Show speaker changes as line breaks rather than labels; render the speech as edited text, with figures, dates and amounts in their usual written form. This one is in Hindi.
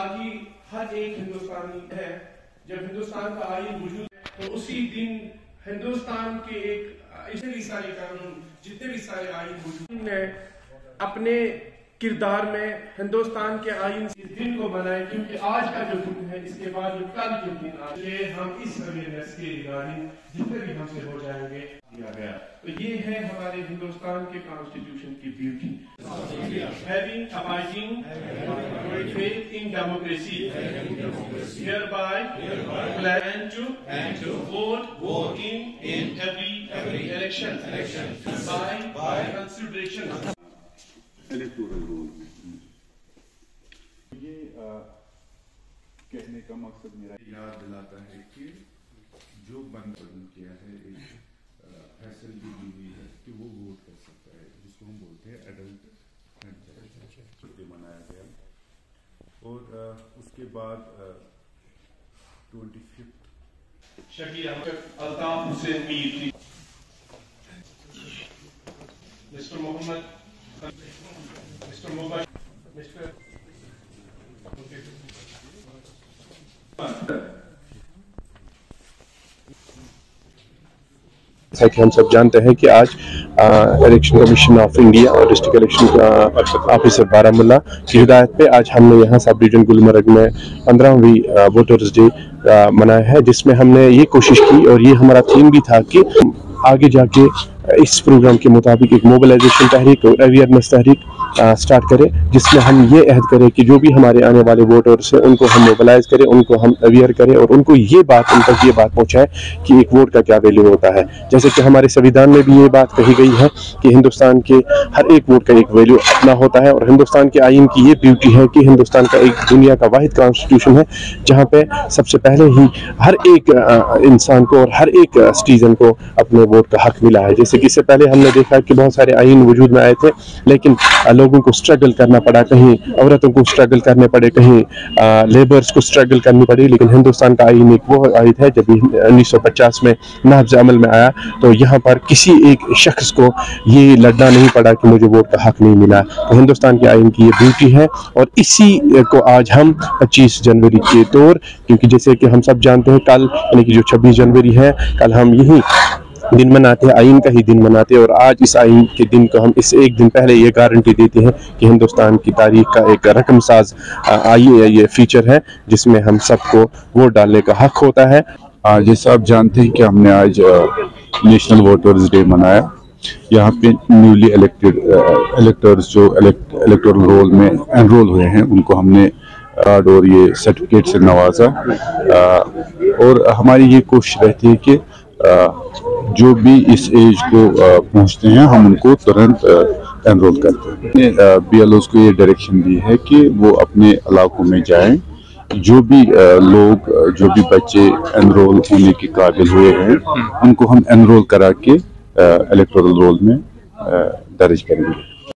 आज ही हर एक हिंदुस्तानी है, जब हिंदुस्तान का आईन वजूद है तो उसी दिन हिंदुस्तान के इतने भी सारे कानून, जितने भी सारे आईन वजूद ने अपने किरदार में हिंदुस्तान के आईन इस दिन को बनाए, क्योंकि आज का जो दिन है इसके बाद जो कल के दिन आए हम इस अवेयरनेस के रिगार्डिंग जितने भी हमसे हो जाएंगे दिया गया। तो ये है हमारे हिंदुस्तान के कॉन्स्टिट्यूशन की beauty, having abiding faith in democracy, hereby pledge to vote in every election by consideration.
Electoral roll ये कहने का मकसद मेरा याद दिलाता है कि जो बंद किया है एक फैसिलिटी दी हुई है कि वो वोट कर सकता है, जिसको हम बोलते हैं एडल्ट फ्रेंचाइज मनाया गया। और उसके बाद 25
Shakeel Altaf Hussain Mir, mister Mohammad, mister mobile, mister
जैसा कि हम सब जानते हैं कि आज इलेक्शन कमीशन ऑफ इंडिया और डिस्ट्रिक्ट इलेक्शन ऑफिसर बारामूला की हिदायत पे आज हमने यहाँ सब डिवीजन गुलमर्ग में 15वीं वोटर्स डे मनाया है, जिसमें हमने ये कोशिश की और ये हमारा थीम भी था कि आगे जाके इस प्रोग्राम के मुताबिक एक मोबिलाइजेशन तहरीक और अवेयरनेस तहरीक स्टार्ट करें, जिसमें हम ये अहद करें कि जो भी हमारे आने वाले वोटर्स हैं उनको हम मोबिलाइज करें, उनको हम अवेयर करें और उनको ये बात उन तक ये बात पहुँचाएं कि एक वोट का क्या वैल्यू होता है। जैसे कि हमारे संविधान में भी ये बात कही गई है कि हिंदुस्तान के हर एक वोट का एक वैल्यू अपना होता है और हिंदुस्तान के आइन की ये ब्यूटी है कि हिंदुस्तान का एक दुनिया का वाहिद कॉन्स्टिट्यूशन है जहाँ पे सबसे पहले ही हर एक इंसान को और हर एक सिटीजन को अपने वोट का हक मिला है। जैसे कि इससे पहले हमने देखा कि बहुत सारे आइन वजूद में आए थे, लेकिन लोगों को स्ट्रगल करना पड़ा, कहीं औरतों को स्ट्रगल करने पड़े, कहीं लेबर्स को स्ट्रगल करनी पड़ी, लेकिन हिंदुस्तान का आइन एक वो आइन है जब 1950 में नाफ्ज अमल में आया तो यहाँ पर किसी एक शख्स को ये लड़ना नहीं पड़ा कि मुझे वोट का हक नहीं मिला। तो हिंदुस्तान के आइन की ये ब्यूटी है और इसी को आज हम 25 जनवरी के तौर, क्योंकि जैसे कि हम सब जानते हैं कल यानी कि जो 26 जनवरी है, कल हम यही दिन मनाते हैं, आइन का ही दिन मनाते हैं और आज इस आइन के दिन को हम इस एक दिन पहले ये गारंटी देते हैं कि हिंदुस्तान की तारीख का एक रकम साज ये फीचर है जिसमें हम सबको वोट डालने का हक होता है।
जैसा आप जानते हैं कि हमने आज नेशनल वोटर्स डे मनाया। यहाँ पे न्यूली इलेक्टेड इलेक्टर्स जो इलेक्टोरल रोल में एनरोल हुए हैं उनको हमने कार्ड और ये सर्टिफिकेट से नवाजा और हमारी ये कोशिश रहती है कि जो भी इस एज को पहुंचते हैं हम उनको तुरंत एनरोल करते हैं। BLOs को ये डायरेक्शन दी है कि वो अपने इलाकों में जाएं, जो भी लोग जो भी बच्चे एनरोल होने के काबिल हुए हैं उनको हम एनरोल करा के इलेक्टोरल रोल में दर्ज करेंगे।